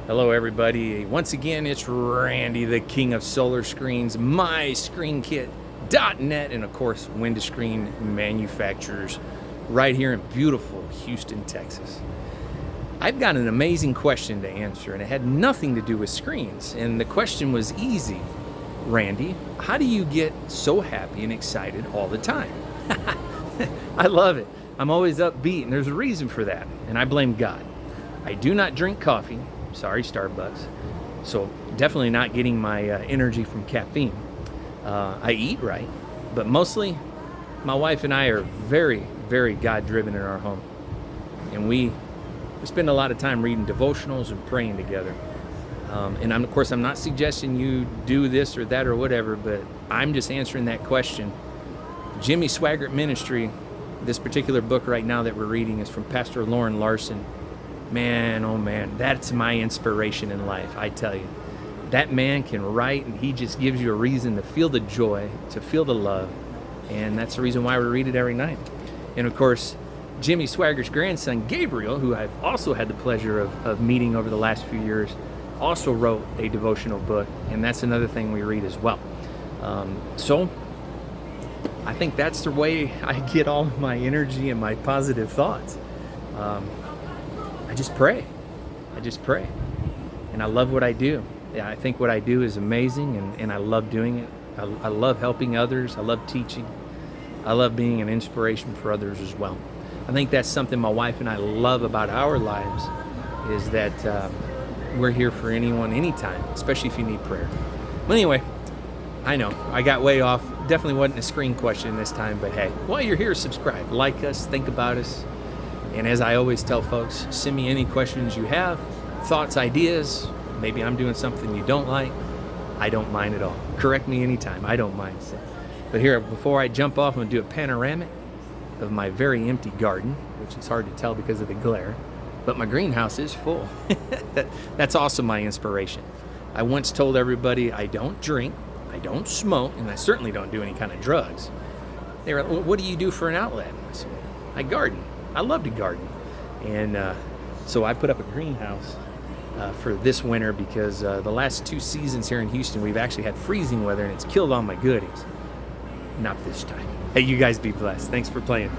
Hello everybody, once again it's Randy, the king of solar screens, myscreenkit.net, and of course Window-Screen Manufacturers right here in beautiful Houston, Texas. I've got an amazing question to answer, and it had nothing to do with screens, and the question was easy. Randy, how do you get so happy and excited all the time? I love it. I'm always upbeat, and there's a reason for that, and I blame God. I do not drink coffee. Sorry, Starbucks. So definitely not getting my energy from caffeine. I eat right, but mostly my wife and I are very, very God-driven in our home. And we spend a lot of time reading devotionals and praying together. And of course, I'm not suggesting you do this or that or whatever, but I'm just answering that question. Jimmy Swaggart Ministry, this particular book right now that we're reading is from Pastor Lauren Larson. Man, oh man, that's my inspiration in life, I tell you. That man can write, and he just gives you a reason to feel the joy, to feel the love, and that's the reason why we read it every night. And of course, Jimmy Swaggart's grandson, Gabriel, who I've also had the pleasure of meeting over the last few years, also wrote a devotional book, and that's another thing we read as well. So I think that's the way I get all of my energy and my positive thoughts. I just pray. And I love what I do. I think what I do is amazing, and I love doing it. I love helping others. I love teaching. I love being an inspiration for others as well. I think that's something my wife and I love about our lives, is that we're here for anyone, anytime, especially if you need prayer. But anyway, I know I got way off. Definitely wasn't a screen question this time, but hey, while you're here, subscribe, like us, think about us. And as I always tell folks, send me any questions you have, thoughts, ideas. Maybe I'm doing something you don't like. I don't mind at all. Correct me anytime. I don't mind. But here, before I jump off, I'm going to do a panoramic of my very empty garden, which is hard to tell because of the glare. But my greenhouse is full. That's also my inspiration. I once told everybody I don't drink, I don't smoke, and I certainly don't do any kind of drugs. They were like, well, what do you do for an outlet? I said, I garden. I love to garden. And so I put up a greenhouse for this winter because the last 2 seasons here in Houston, we've actually had freezing weather, and it's killed all my goodies. Not this time. Hey, you guys be blessed. Thanks for playing.